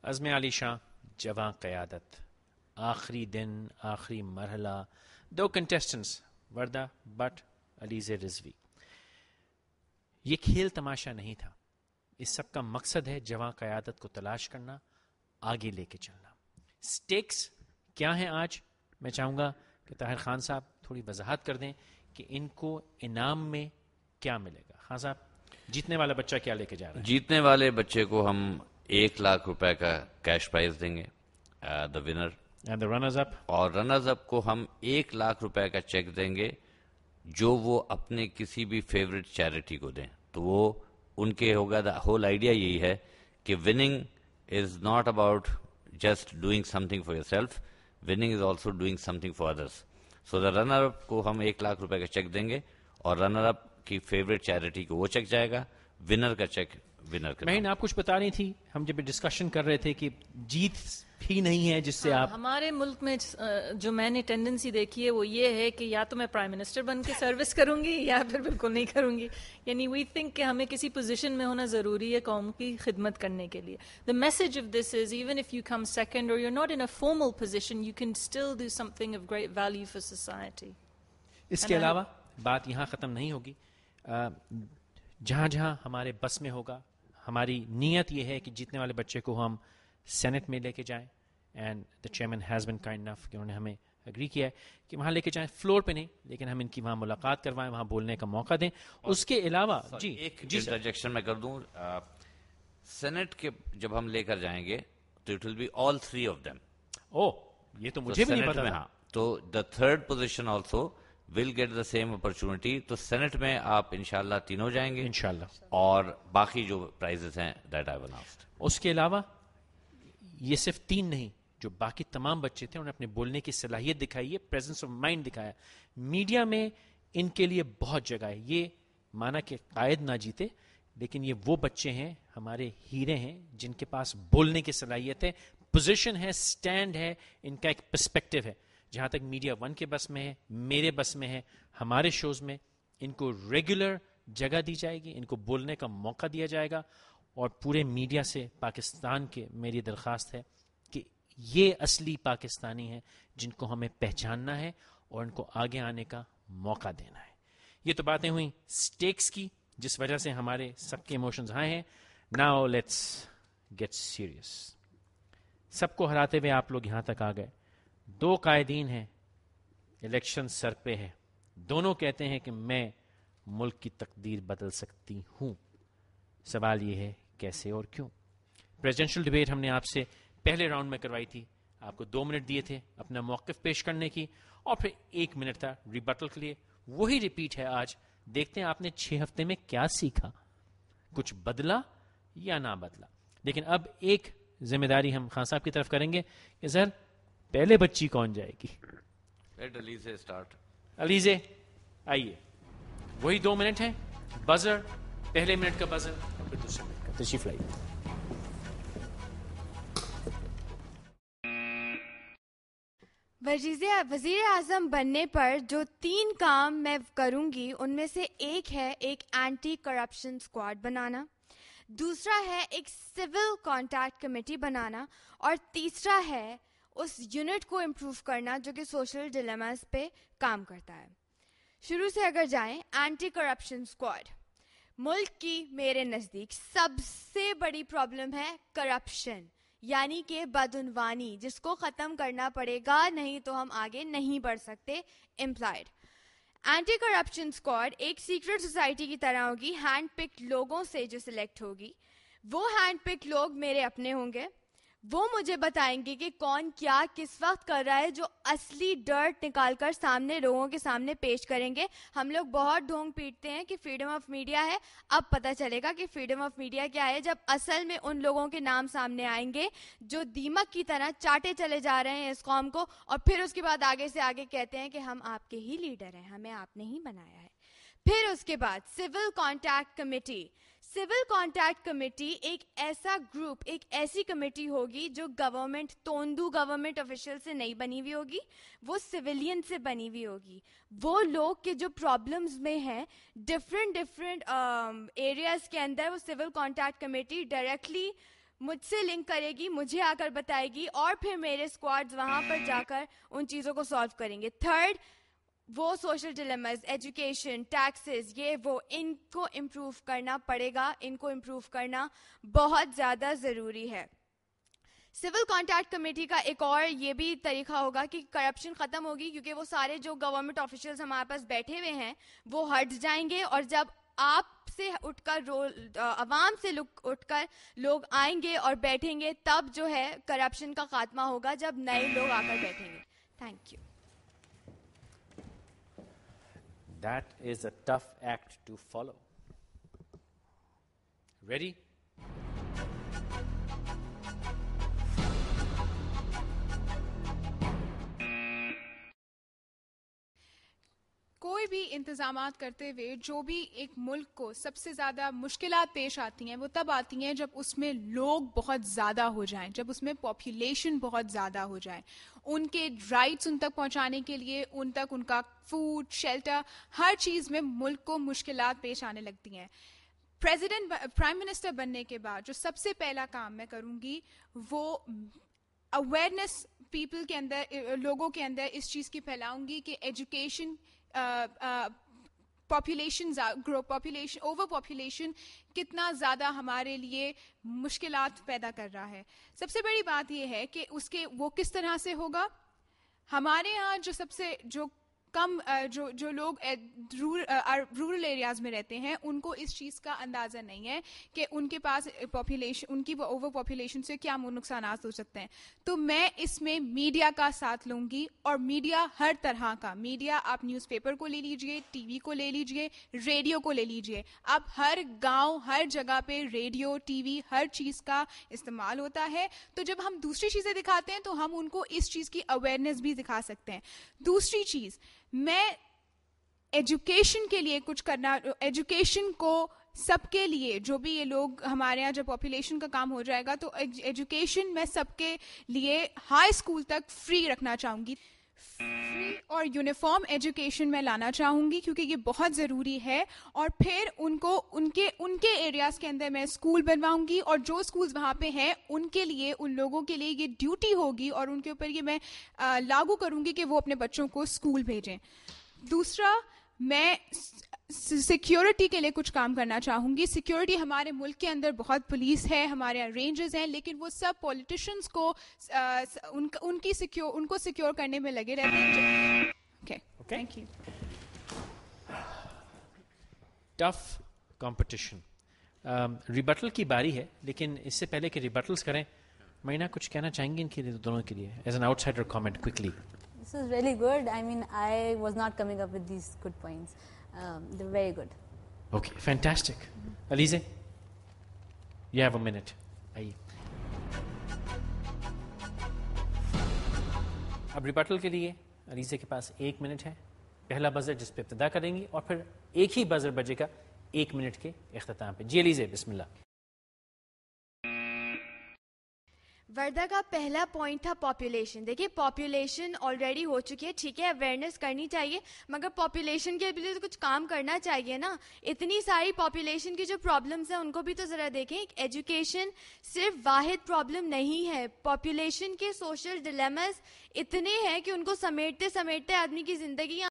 عزم علی شاہ جواں قیادت، آخری دن، آخری مرحلہ، 2 کنٹیسٹنٹس وردہ بٹ، علیزہ رضوی. یہ کھیل تماشا نہیں تھا، اس سب کا مقصد ہے جواں قیادت کو تلاش کرنا، آگے لے کے چلنا. سٹیکس کیا ہیں آج؟ میں چاہوں گا کہ طاہر خان صاحب تھوڑی وضاحت کر دیں کہ ان کو انعام میں کیا ملے گا. خان صاحب، جیتنے والا بچہ کیا لے کے جا رہا ہے؟ جیتنے والے بچے کو ہم 1 لاکھ روپے کا کیش پرائز دیں گے، the winner. And the runners up? اور رنرز اپ کو ہم 1 لاکھ روپے کا چیک دیں گے جو وہ اپنے کسی بھی فیوریٹ چیریٹی کو دیں. تو وہ ان کے ہوگا. دا ہول آئیڈیا یہی ہے کہ winning is not about just doing some thing for your self, winning is also doing some thing for others. So the runner up کو ہم 1 لاکھ روپے کا چیک دیں گے اور رنر اپ کی فیوریٹ چیریٹی کو وہ چیک جائے گا، ونر کا چیک ونر کا. مہین، آپ کچھ بتا رہی تھی، ہم جب ڈسکشن کر رہے تھے کہ جیت بھی نہیں ہے جس سے آپ. ہمارے ملک میں جو میں نے ٹینڈنسی دیکھی ہے وہ یہ ہے کہ یا تو میں پرائم منسٹر بن کے سروس کروں گی یا پھر بالکل نہیں کروں گی. یعنی وی تھنک کہ ہمیں کسی پوزیشن میں ہونا ضروری ہے قوم کی خدمت کرنے کے لیے. The message of this is even if you come second or you not in a formal position you can still do something of great value for society. اس کے علاوہ بات یہاں ختم نہیں ہوگی. جہاں جہاں ہمارے بس میں ہوگا، ہماری نیت یہ ہے کہ جیتنے والے بچے کو ہم سینٹ میں لے کے جائیں. And the chairman has been kind انف کہ انہوں نے ہمیں اگری کیا ہے کہ وہاں لے کے جائیں، فلور پہ نہیں، لیکن ہم ان کی وہاں ملاقات کروائیں، وہاں بولنے کا موقع دیں. اس کے علاوہ جی ایک انٹرجیکشن میں کر دوں، سینٹ کے جب ہم لے کر جائیں گے تو it will be all 3 of them. او، یہ تو مجھے بھی نہیں پتا. ہاں، تو the third position also will get the same opportunity. تو سینٹ میں آپ انشاءاللہ تینوں جائیں گے انشاءاللہ، اور باقی جو پرائزز ہیں دیٹ آئی ول اناؤنس. اس کے علاوہ یہ صرف 3 نہیں، جو باقی تمام بچے تھے انہوں نے اپنے بولنے کی صلاحیت دکھائی ہے، پریزنس آف مائنڈ دکھایا. میڈیا میں ان کے لیے بہت جگہ ہے. یہ مانا کہ قائد نہ جیتے، لیکن یہ وہ بچے ہیں، ہمارے ہیرے ہیں جن کے پاس بولنے کی صلاحیت ہے، پوزیشن ہے، سٹینڈ ہے، ان کا ایک پرسپیکٹو ہے. جہاں تک میڈیا 1 کے بس میں ہے، میرے بس میں ہے، ہمارے شوز میں ان کو ریگولر جگہ دی جائے گی، ان کو بولنے کا موقع دیا جائے گا. اور پورے میڈیا سے پاکستان کے میری درخواست ہے کہ یہ اصلی پاکستانی ہیں جن کو ہمیں پہچاننا ہے اور ان کو آگے آنے کا موقع دینا ہے. یہ تو باتیں ہوئیں سٹیکس کی جس وجہ سے ہمارے سب کے ایموشنز ہائے ہیں. Now let's get serious. سب کو ہراتے ہوئے آپ لوگ یہاں تک آ گئے. 2 قائدین ہیں، الیکشن سر پہ ہے، دونوں کہتے ہیں کہ میں ملک کی تقدیر بدل سکتی ہوں. سوال یہ ہے کیسے اور کیوں؟ پریزیڈنشل ڈیبیٹ ہم نے آپ سے پہلے راؤنڈ میں کروائی تھی، آپ کو 2 منٹ دیے تھے اپنا موقف پیش کرنے کی، اور پھر 1 منٹ تھا ریبٹل کے لیے. وہی ریپیٹ ہے آج. دیکھتے ہیں آپ نے 6 ہفتے میں کیا سیکھا، کچھ بدلا یا نہ بدلا. لیکن اب ایک ذمہ داری ہم خان صاحب کی طرف کریں گے کہ سر پہلے بچی کون جائے گی؟ علیزہ اسٹارٹ. علیزہ آئیے. وہی 2 منٹ ہیں، بزر، پہلے منٹ کا بزر، پھر دوسرے منٹ کا. تشریف لائیے. وزیر اعظم بننے پر جو 3 کام میں کروں گی ان میں سے ایک ہے ایک اینٹی کرپشن اسکواڈ بنانا، دوسرا ہے ایک سول کانٹیکٹ کمیٹی بنانا، اور تیسرا ہے اس یونٹ کو امپروو کرنا جو کہ سوشل ڈیلیماز پہ کام کرتا ہے. شروع سے اگر جائیں، اینٹی کرپشن اسکواڈ. ملک کی میرے نزدیک سب سے بڑی پرابلم ہے کرپشن، یعنی کہ بدعنوانی، جس کو ختم کرنا پڑے گا، نہیں تو ہم آگے نہیں بڑھ سکتے. امپلائڈ اینٹی کرپشن اسکواڈ ایک سیکرٹ سوسائٹی کی طرح ہوگی، ہینڈ پک لوگوں سے جو سلیکٹ ہوگی. وہ ہینڈ پک لوگ میرے اپنے ہوں گے، وہ مجھے بتائیں گے کہ کون کیا کس وقت کر رہا ہے، جو اصلی ڈرٹ نکال کر سامنے لوگوں کے سامنے پیش کریں گے. ہم لوگ بہت ڈھونگ پیٹتے ہیں کہ فریڈم آف میڈیا ہے، اب پتہ چلے گا کہ فریڈم آف میڈیا کیا ہے جب اصل میں ان لوگوں کے نام سامنے آئیں گے جو دیمک کی طرح چاٹے چلے جا رہے ہیں اس قوم کو، اور پھر اس کے بعد آگے سے آگے کہتے ہیں کہ ہم آپ کے ہی لیڈر ہیں، ہمیں آپ نے ہی بنایا ہے. پھر اس کے بعد civil contact committee. Civil contact committee ایک ایسا گروپ، ایک ایسی کمیٹی ہوگی جو گورنمنٹ، توندو گورنمنٹ آفیشیل سے نہیں بنی ہوئی ہوگی، وہ سویلین سے بنی ہوئی ہوگی. وہ لوگ کے جو پرابلمز میں ہیں ڈفرینٹ ایریاز کے اندر، وہ سول کانٹیکٹ کمیٹی ڈائریکٹلی مجھ سے لنک کرے گی, مجھے آ کر بتائے گی, اور پھر میرے اسکواڈز وہاں پر جا کر ان چیزوں کو سالو کریں گے. تھرڈ, وہ سوشل ڈیلیماز, ایجوکیشن, ٹیکسز, یہ وہ, ان کو امپروو کرنا پڑے گا, ان کو امپروو کرنا بہت زیادہ ضروری ہے. سول کانٹیکٹ کمیٹی کا ایک اور یہ بھی طریقہ ہوگا کہ کرپشن ختم ہوگی, کیونکہ وہ سارے جو گورنمنٹ آفیشلز ہمارے پاس بیٹھے ہوئے ہیں وہ ہٹ جائیں گے, اور جب آپ سے اٹھ کر عوام سے اٹھ کر لوگ آئیں گے اور بیٹھیں گے, تب جو ہے کرپشن کا خاتمہ ہوگا, جب نئے لوگ آ کر بیٹھیں گے. Thank you. That is a tough act to follow. Ready? کوئی بھی انتظامات کرتے ہوئے جو بھی ایک ملک کو سب سے زیادہ مشکلات پیش آتی ہیں وہ تب آتی ہیں جب اس میں لوگ بہت زیادہ ہو جائیں, جب اس میں پاپولیشن بہت زیادہ ہو جائے. ان کے رائٹس ان تک پہنچانے کے لیے, ان تک ان کا فوڈ, شیلٹر, ہر چیز میں ملک کو مشکلات پیش آنے لگتی ہیں. پرائم منسٹر بننے کے بعد جو سب سے پہلا کام میں کروں گی وہ اویئرنیس پیپل کے اندر, لوگوں کے اندر اس چیز کی پھیلاؤں گی کہ ایجوکیشن, اوور پاپولیشن کتنا زیادہ ہمارے لیے مشکلات پیدا کر رہا ہے. سب سے بڑی بات یہ ہے کہ وہ کس طرح سے ہوگا. ہمارے ہاں جو کم جو لوگ رورل ایریاز میں رہتے ہیں ان کو اس چیز کا اندازہ نہیں ہے کہ ان کے پاس پاپولیشن, ان کی اوور پاپولیشن سے کیا نقصانات ہو سکتے ہیں. تو میں اس میں میڈیا کا ساتھ لوں گی, اور میڈیا ہر طرح کا میڈیا, آپ نیوز پیپر کو لے لیجئے, ٹی وی کو لے لیجئے, ریڈیو کو لے لیجئے. اب ہر گاؤں, ہر جگہ پہ ریڈیو, ٹی وی, ہر چیز کا استعمال ہوتا ہے. تو جب ہم دوسری چیزیں دکھاتے ہیں تو ہم ان کو اس چیز کی اویئرنیس بھی دکھا سکتے ہیں. دوسری چیز, میں ایجوکیشن کے لیے کچھ کرنا, ایجوکیشن کو سب کے لیے, جو بھی یہ لوگ ہمارے یہاں جب پاپولیشن کا کام ہو جائے گا تو ایجوکیشن میں سب کے لیے ہائی اسکول تک فری رکھنا چاہوں گی. فری اور یونیفارم ایجوکیشن میں لانا چاہوں گی کیونکہ یہ بہت ضروری ہے. اور پھر ان کو ان کے ایریاز کے اندر میں اسکول بنواؤں گی, اور جو اسکولز وہاں پہ ہیں ان کے لیے, ان لوگوں کے لیے یہ ڈیوٹی ہوگی اور ان کے اوپر یہ میں لاگو کروں گی کہ وہ اپنے بچوں کو اسکول بھیجیں. دوسرا, میں سیکیورٹی کے لیے کچھ کام کرنا چاہوں گی. سیکیورٹی, ہمارے ملک کے اندر بہت پولیس ہے, ہمارے یہاں رینجرز ہیں, لیکن وہ سب پولیٹیشنز کو ان کو سیکیور کرنے میں لگے رہتے ہیں. Thank you. Tough competition. Rebuttal کی باری ہے, لیکن اس سے پہلے کہ ریبٹلس کریں, مینہ کچھ کہنا چاہیں گے ان کے لیے, دونوں کے لیے, as an out cider comment quickly. This is really good. I mean, I was not coming up with these good points. They're very good. Okay, fantastic. Alize, you have a minute. آئیے. اب rebuttal کے لیے علیزے کے پاس 1 minute ہے. پہلا buzzer جس پہ ابتدا کریں گی, اور پھر ایک ہی بزر بجے گا 1 منٹ کے اختتام پہ. جی علیزے, بسم اللہ. وردہ کا پہلا پوائنٹ تھا پاپولیشن. دیکھیے پاپولیشن آلریڈی ہو چکی ہے, ٹھیک ہے, اویئرنیس کرنی چاہیے, مگر پاپولیشن کے لیے تو کچھ کام کرنا چاہیے نا. اتنی ساری پاپولیشن کی جو پرابلمس ہیں ان کو بھی تو ذرا دیکھیں. ایجوکیشن صرف واحد پرابلم نہیں ہے, پاپولیشن کے سوشل ڈیلیماز اتنے ہیں کہ ان کو سمیٹتے سمیٹتے آدمی کی زندگی